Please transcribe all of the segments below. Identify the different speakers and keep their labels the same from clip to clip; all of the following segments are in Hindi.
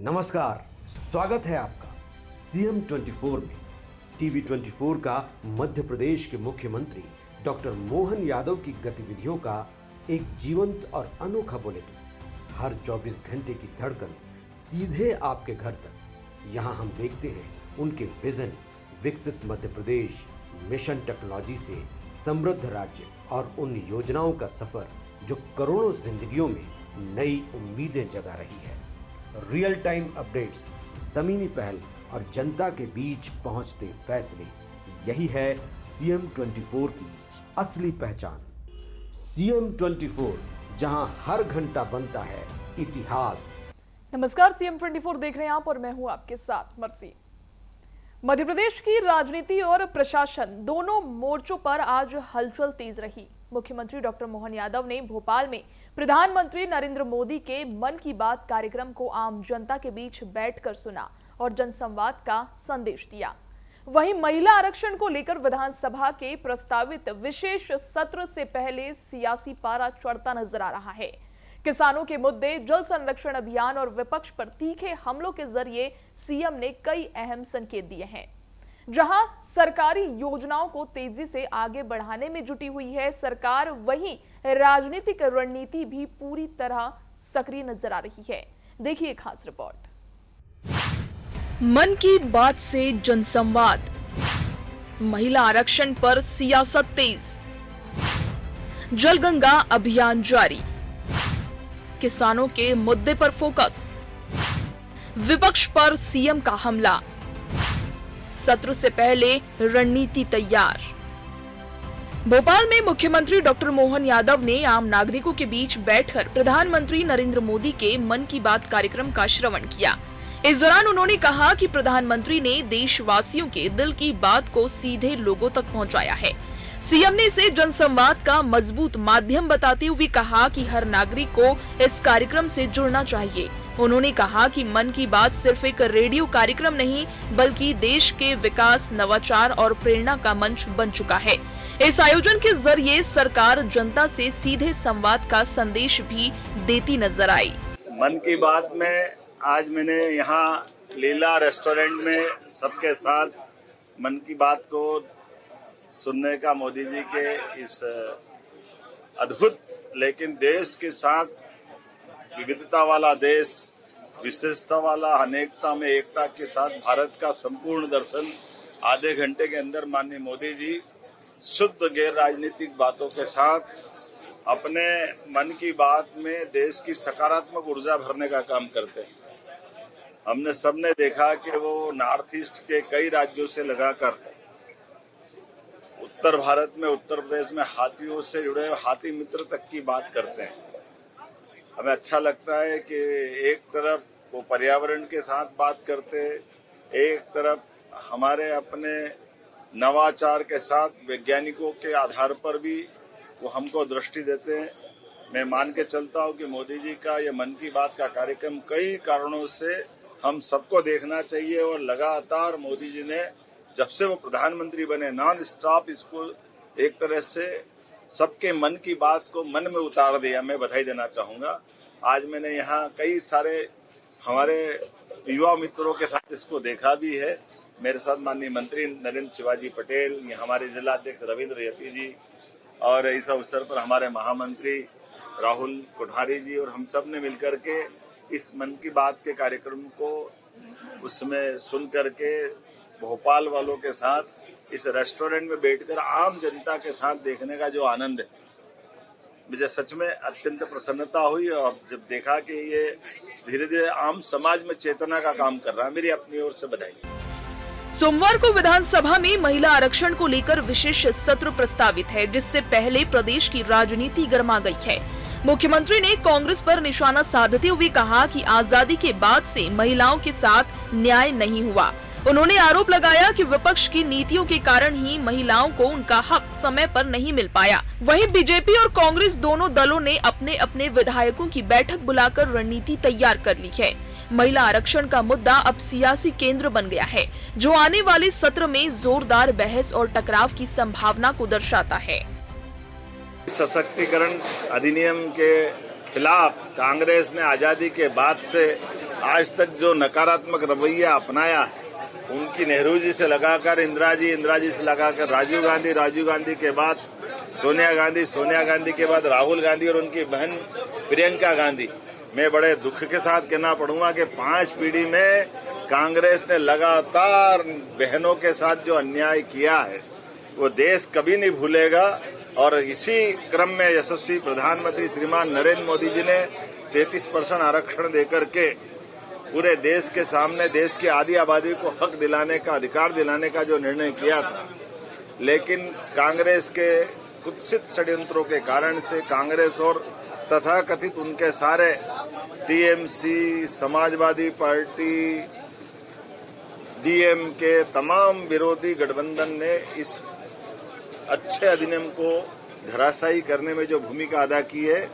Speaker 1: नमस्कार, स्वागत है आपका सीएम 24 में। टीवी 24 का मध्य प्रदेश के मुख्यमंत्री डॉक्टर मोहन यादव की गतिविधियों का एक जीवंत और अनोखा बुलेटिन। हर 24 घंटे की धड़कन सीधे आपके घर तक। यहाँ हम देखते हैं उनके विजन, विकसित मध्य प्रदेश, मिशन टेक्नोलॉजी से समृद्ध राज्य और उन योजनाओं का सफर जो करोड़ों जिंदगियों में नई उम्मीदें जगा रही है। रियल टाइम अपडेट्स, ज़मीनी पहल और जनता के बीच पहुंचते फैसले, यही है सीएम 24 की असली पहचान। सीएम 24, जहां हर घंटा बनता है इतिहास।
Speaker 2: नमस्कार, सीएम 24 देख रहे हैं आप और मैं हूं आपके साथ मर्सी। मध्य प्रदेश की राजनीति और प्रशासन दोनों मोर्चों पर आज हलचल तेज रही। मुख्यमंत्री डॉक्टर मोहन यादव ने भोपाल में प्रधानमंत्री नरेंद्र मोदी के मन की बात कार्यक्रम को आम जनता के बीच बैठकर सुना और जनसंवाद का संदेश दिया। वहीं महिला आरक्षण को लेकर विधानसभा के प्रस्तावित विशेष सत्र से पहले सियासी पारा चढ़ता नजर आ रहा है। किसानों के मुद्दे, जल संरक्षण अभियान और विपक्ष पर तीखे हमलों के जरिए सीएम ने कई अहम संकेत दिए हैं। जहां सरकारी योजनाओं को तेजी से आगे बढ़ाने में जुटी हुई है सरकार, वहीं राजनीतिक रणनीति भी पूरी तरह सक्रिय नजर आ रही है। देखिए खास रिपोर्ट। मन की बात से जनसंवाद, महिला आरक्षण पर सियासत तेज, जलगंगा अभियान जारी, किसानों के मुद्दे पर फोकस, विपक्ष पर सीएम का हमला, सत्र से पहले रणनीति तैयार। भोपाल में मुख्यमंत्री डॉक्टर मोहन यादव ने आम नागरिकों के बीच बैठकर प्रधानमंत्री नरेंद्र मोदी के मन की बात कार्यक्रम का श्रवण किया। इस दौरान उन्होंने कहा कि प्रधानमंत्री ने देशवासियों के दिल की बात को सीधे लोगों तक पहुंचाया है। सीएम ने इसे जनसंवाद का मजबूत माध्यम बताते हुए कहा कि हर नागरिक को इस कार्यक्रम से जुड़ना चाहिए। उन्होंने कहा कि मन की बात सिर्फ एक रेडियो कार्यक्रम नहीं, बल्कि देश के विकास, नवाचार और प्रेरणा का मंच बन चुका है। इस आयोजन के जरिए सरकार जनता से सीधे संवाद का संदेश भी देती नजर आई।
Speaker 3: मन की बात में आज मैंने यहाँ लीला रेस्टोरेंट में सबके साथ मन की बात को सुनने का, मोदी जी के इस अद्भुत लेकिन देश के साथ विविधता वाला देश, विशेषता वाला, अनेकता में एकता के साथ भारत का संपूर्ण दर्शन आधे घंटे के अंदर माननीय मोदी जी शुद्ध गैर राजनीतिक बातों के साथ अपने मन की बात में देश की सकारात्मक ऊर्जा भरने का काम करते हैं। हमने सबने देखा कि वो नॉर्थ ईस्ट के कई राज्यों से लगाकर उत्तर भारत में, उत्तर प्रदेश में हाथियों से जुड़े हाथी मित्र तक की बात करते हैं। हमें अच्छा लगता है कि एक तरफ वो पर्यावरण के साथ बात करते, एक तरफ हमारे अपने नवाचार के साथ वैज्ञानिकों के आधार पर भी वो हमको दृष्टि देते हैं। मैं मान के चलता हूँ कि मोदी जी का ये मन की बात का कार्यक्रम कई कारणों से हम सबको देखना चाहिए और लगातार मोदी जी ने जब से वो प्रधानमंत्री बने नॉन स्टॉप इसको एक तरह से सबके मन की बात को मन में उतार दिया। मैं बधाई देना चाहूँगा। आज मैंने यहाँ कई सारे हमारे युवा मित्रों के साथ इसको देखा भी है। मेरे साथ माननीय मंत्री नरेंद्र शिवाजी पटेल, हमारे जिला अध्यक्ष रविंद्र यति जी और इस अवसर पर हमारे महामंत्री राहुल कोठारी जी और हम सब ने मिलकर के इस मन की बात के कार्यक्रम को उसमें सुन करके भोपाल वालों के साथ इस रेस्टोरेंट में बैठकर आम जनता के साथ देखने का जो आनंद है, मुझे सच में अत्यंत प्रसन्नता हुई। और जब देखा कि ये धीरे धीरे आम समाज में चेतना का काम कर रहा है, मेरी अपनी ओर से बधाई।
Speaker 2: सोमवार को विधानसभा में महिला आरक्षण को लेकर विशेष सत्र प्रस्तावित है, जिससे पहले प्रदेश की राजनीति गर्मा गई है। मुख्यमंत्री ने कांग्रेस पर निशाना साधते हुए कहा कि आजादी के बाद से महिलाओं के साथ न्याय नहीं हुआ। उन्होंने आरोप लगाया कि विपक्ष की नीतियों के कारण ही महिलाओं को उनका हक समय पर नहीं मिल पाया। वहीं बीजेपी और कांग्रेस दोनों दलों ने अपने अपने विधायकों की बैठक बुलाकर रणनीति तैयार कर ली है। महिला आरक्षण का मुद्दा अब सियासी केंद्र बन गया है, जो आने वाले सत्र में जोरदार बहस और टकराव की संभावना को दर्शाता है।
Speaker 3: सशक्तिकरण अधिनियम के खिलाफ कांग्रेस ने आजादी के बाद से आज तक जो नकारात्मक रवैया अपनाया है, उनकी नेहरू जी से लगाकर इंदिरा जी से लगाकर राजीव गांधी के बाद सोनिया गांधी के बाद राहुल गांधी और उनकी बहन प्रियंका गांधी, मैं बड़े दुख के साथ कहना पड़ूंगा कि 5 पीढ़ी में कांग्रेस ने लगातार बहनों के साथ जो अन्याय किया है वो देश कभी नहीं भूलेगा। और इसी क्रम में यशस्वी प्रधानमंत्री श्रीमान नरेंद्र मोदी जी ने 33% आरक्षण देकर के पूरे देश के सामने देश की आधी आबादी को हक दिलाने का, अधिकार दिलाने का जो निर्णय किया था, लेकिन कांग्रेस के कुत्सित षड्यंत्रों के कारण से कांग्रेस और तथाकथित उनके सारे टीएमसी, समाजवादी पार्टी, डीएमके तमाम विरोधी गठबंधन ने इस अच्छे अधिनियम को धराशायी करने में जो भूमिका अदा की है,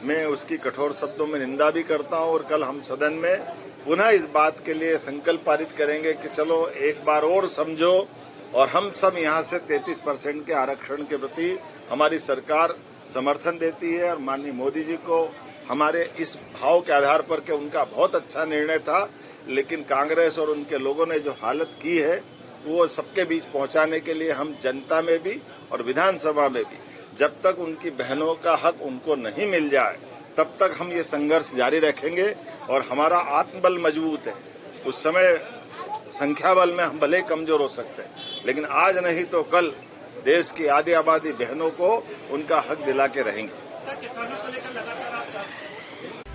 Speaker 3: मैं उसकी कठोर शब्दों में निंदा भी करता हूं। और कल हम सदन में पुनः इस बात के लिए संकल्प पारित करेंगे कि चलो एक बार और समझो और हम सब यहां से 33% के आरक्षण के प्रति हमारी सरकार समर्थन देती है। और माननीय मोदी जी को हमारे इस भाव के आधार पर कि उनका बहुत अच्छा निर्णय था, लेकिन कांग्रेस और उनके लोगों ने जो हालत की है वो सबके बीच पहुंचाने के लिए हम जनता में भी और विधानसभा में भी जब तक उनकी बहनों का हक उनको नहीं मिल जाए तब तक हम ये संघर्ष जारी रखेंगे। और हमारा आत्मबल मजबूत है। उस समय संख्या बल में हम भले कमजोर हो सकते हैं, लेकिन आज नहीं तो कल देश की आधी आबादी बहनों को उनका हक दिला के रहेंगे।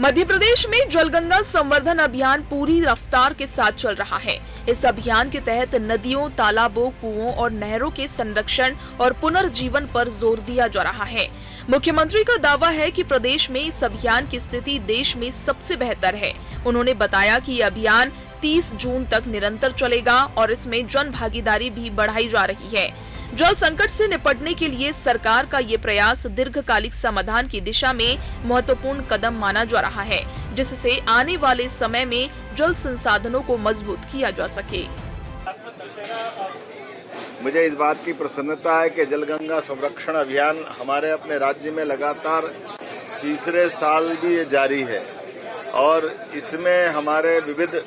Speaker 2: मध्य प्रदेश में जलगंगा संवर्धन अभियान पूरी रफ्तार के साथ चल रहा है। इस अभियान के तहत नदियों, तालाबों, कुओं और नहरों के संरक्षण और पुनर्जीवन पर जोर दिया जा रहा है। मुख्यमंत्री का दावा है कि प्रदेश में इस अभियान की स्थिति देश में सबसे बेहतर है। उन्होंने बताया कि ये अभियान 30 जून तक निरंतर चलेगा और इसमें जन भागीदारी भी बढ़ाई जा रही है। जल संकट से निपटने के लिए सरकार का ये प्रयास दीर्घकालिक समाधान की दिशा में महत्वपूर्ण कदम माना जा रहा है, जिससे आने वाले समय में जल संसाधनों को मजबूत किया जा सके।
Speaker 3: मुझे इस बात की प्रसन्नता है कि जलगंगा संरक्षण अभियान हमारे अपने राज्य में लगातार तीसरे साल भी ये जारी है और इसमें हमारे विविध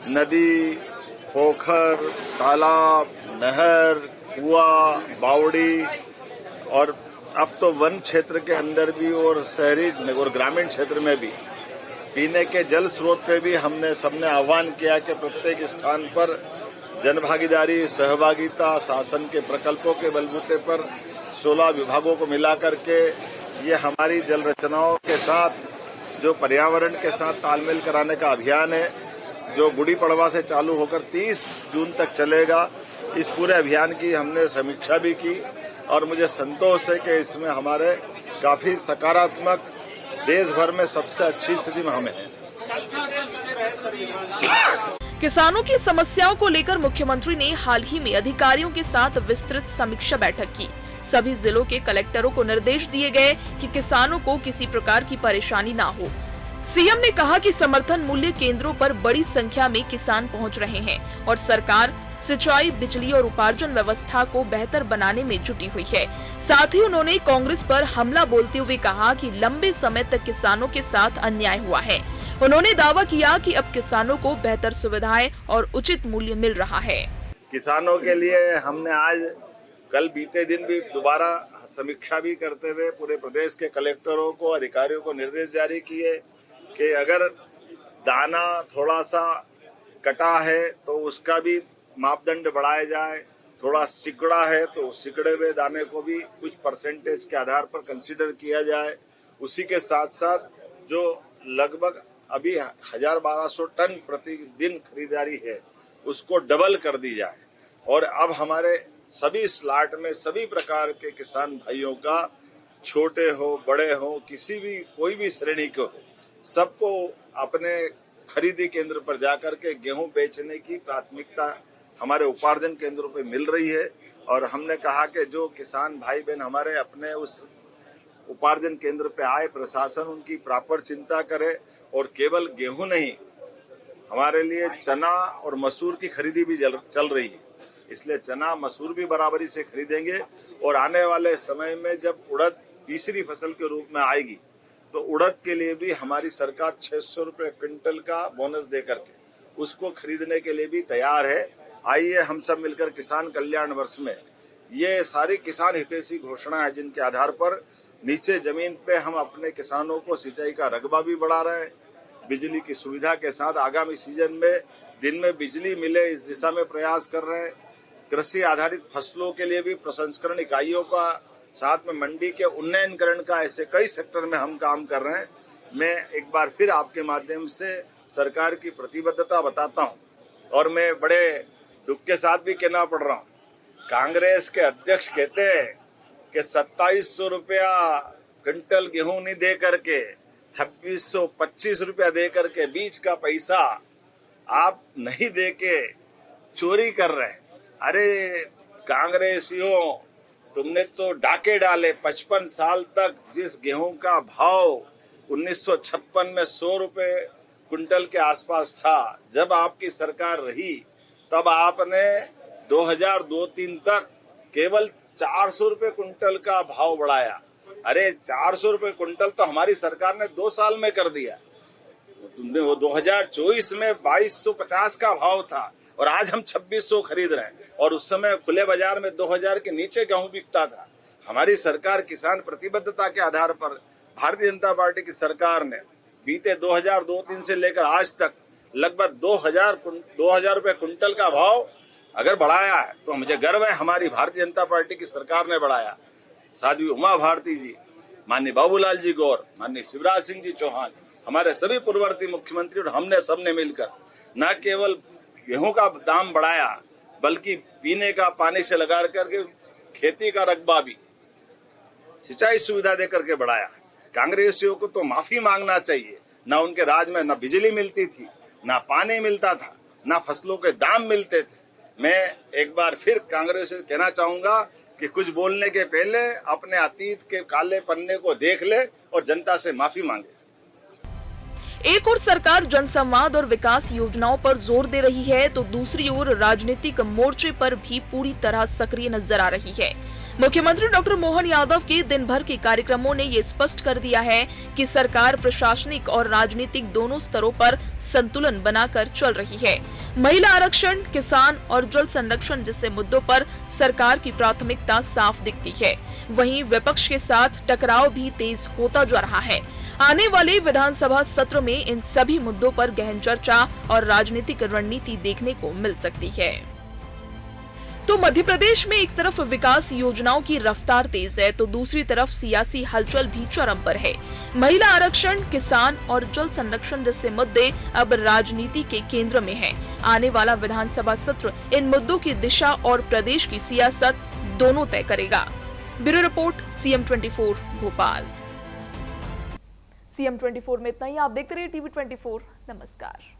Speaker 3: नदी, पोखर, तालाब, नहर, कुआ, बावड़ी और अब तो वन क्षेत्र के अंदर भी और शहरी और ग्रामीण क्षेत्र में भी पीने के जल स्रोत पे भी हमने सबने आह्वान किया कि प्रत्येक स्थान पर जनभागीदारी, सहभागिता, शासन के प्रकल्पों के बलबूते पर 16 विभागों को मिलाकर के ये हमारी जल रचनाओं के साथ जो पर्यावरण के साथ तालमेल कराने का अभियान है, जो गुड़ी पड़वा से चालू होकर 30 जून तक चलेगा। इस पूरे अभियान की हमने समीक्षा भी की और मुझे संतोष है कि इसमें हमारे काफी सकारात्मक, देश भर में सबसे अच्छी स्थिति में हमें है।
Speaker 2: किसानों की समस्याओं को लेकर मुख्यमंत्री ने हाल ही में अधिकारियों के साथ विस्तृत समीक्षा बैठक की। सभी जिलों के कलेक्टरों को निर्देश दिए गए कि किसानों को किसी प्रकार की परेशानी ना हो। सीएम ने कहा कि समर्थन मूल्य केंद्रों पर बड़ी संख्या में किसान पहुंच रहे हैं और सरकार सिंचाई, बिजली और उपार्जन व्यवस्था को बेहतर बनाने में जुटी हुई है। साथ ही उन्होंने कांग्रेस पर हमला बोलते हुए कहा कि लंबे समय तक किसानों के साथ अन्याय हुआ है। उन्होंने दावा किया कि अब किसानों को बेहतर सुविधाएं और उचित मूल्य मिल रहा है।
Speaker 3: किसानों के लिए हमने आज कल बीते दिन भी दोबारा समीक्षा भी करते हुए पूरे प्रदेश के कलेक्टरों को, अधिकारियों को निर्देश जारी किए कि अगर दाना थोड़ा सा कटा है तो उसका भी मापदंड बढ़ाया जाए, थोड़ा सिकड़ा है तो सिकड़े हुए दाने को भी कुछ परसेंटेज के आधार पर कंसीडर किया जाए। उसी के साथ साथ जो लगभग अभी 1200 टन प्रतिदिन खरीदारी है उसको डबल कर दी जाए और अब हमारे सभी स्लॉट में सभी प्रकार के किसान भाइयों का, छोटे हो बड़े हो, किसी भी कोई भी श्रेणी के हो, सबको अपने खरीदी केंद्र पर जाकर के गेहूं बेचने की प्राथमिकता हमारे उपार्जन केंद्रों पे मिल रही है। और हमने कहा कि जो किसान भाई बहन हमारे अपने उस उपार्जन केंद्र पे आए, प्रशासन उनकी प्रॉपर चिंता करे और केवल गेहूं नहीं, हमारे लिए चना और मसूर की खरीदी भी चल रही है। इसलिए चना मसूर भी बराबरी से खरीदेंगे और आने वाले समय में जब उड़द तीसरी फसल के रूप में आएगी तो उड़द के लिए भी हमारी सरकार 600 रुपए क्विंटल का बोनस दे करके उसको खरीदने के लिए भी तैयार है। आइए हम सब मिलकर किसान कल्याण वर्ष में ये सारी किसान हितैषी घोषणा है जिनके आधार पर नीचे जमीन पे हम अपने किसानों को सिंचाई का रकबा भी बढ़ा रहे हैं। बिजली की सुविधा के साथ आगामी सीजन में दिन में बिजली मिले इस दिशा में प्रयास कर रहे हैं। कृषि आधारित फसलों के लिए भी प्रसंस्करण इकाइयों का साथ में मंडी के उन्नयनकरण का ऐसे कई सेक्टर में हम काम कर रहे हैं। मैं एक बार फिर आपके माध्यम से सरकार की प्रतिबद्धता बताता हूं और मैं बड़े दुख के साथ भी कहना पड़ रहा हूं। कांग्रेस के अध्यक्ष कहते हैं कि 2700 रुपया क्विंटल गेहूं नहीं दे करके 2625 रुपया दे करके बीज का पैसा आप नहीं दे के चोरी कर रहे हैं। अरे कांग्रेसियों, तुमने तो डाके डाले। 55 साल तक जिस गेहूं का भाव 1956 में 100 रुपए क्विंटल के आसपास था, जब आपकी सरकार रही तब आपने 2002-03 तक केवल 400 रुपए क्विंटल का भाव बढ़ाया। अरे 400 रुपए क्विंटल तो हमारी सरकार ने 2 साल में कर दिया। तुमने वो 2024 में 2250 का भाव था और आज हम 2600 खरीद रहे हैं और उस समय खुले बाजार में 2000 के नीचे गेहूं बिकता था। हमारी सरकार किसान प्रतिबद्धता के आधार पर भारतीय जनता पार्टी की सरकार ने बीते 2002-03 से लेकर आज तक लगभग 2000 रुपए क्विंटल का भाव अगर बढ़ाया है तो मुझे गर्व है हमारी भारतीय जनता पार्टी की सरकार ने बढ़ाया। साध्वी उमा भारती जी, माननीय बाबूलाल जी गौर, माननीय शिवराज सिंह जी चौहान, हमारे सभी पूर्ववर्ती मुख्यमंत्री और हमने सबने मिलकर न केवल गेहूं का दाम बढ़ाया बल्कि पीने का पानी से लगा करके खेती का रकबा भी सिंचाई सुविधा दे करके बढ़ाया। कांग्रेसियों को तो माफी मांगना चाहिए। ना उनके राज में ना बिजली मिलती थी, ना पानी मिलता था, ना फसलों के दाम मिलते थे। मैं एक बार फिर कांग्रेस से कहना चाहूंगा कि कुछ बोलने के पहले अपने अतीत के काले पन्ने को देख ले और जनता से माफी मांगे।
Speaker 2: एक ओर सरकार जनसंवाद और विकास योजनाओं पर जोर दे रही है तो दूसरी ओर राजनीतिक मोर्चे पर भी पूरी तरह सक्रिय नजर आ रही है। मुख्यमंत्री डॉक्टर मोहन यादव के दिन भर के कार्यक्रमों ने ये स्पष्ट कर दिया है कि सरकार प्रशासनिक और राजनीतिक दोनों स्तरों पर संतुलन बनाकर चल रही है। महिला आरक्षण, किसान और जल संरक्षण जैसे मुद्दों पर सरकार की प्राथमिकता साफ दिखती है। वहीं विपक्ष के साथ टकराव भी तेज होता जा रहा है। आने वाले विधानसभा सत्र में इन सभी मुद्दों पर गहन चर्चा और राजनीतिक रणनीति देखने को मिल सकती है। तो मध्य प्रदेश में एक तरफ विकास योजनाओं की रफ्तार तेज है तो दूसरी तरफ सियासी हलचल भी चरम पर है। महिला आरक्षण, किसान और जल संरक्षण जैसे मुद्दे अब राजनीति के केंद्र में हैं। आने वाला विधानसभा सत्र इन मुद्दों की दिशा और प्रदेश की सियासत दोनों तय करेगा। Bureau report, CM24 Bhopal. CM24 में इतना ही। आप देखते रहिए TV24। नमस्कार।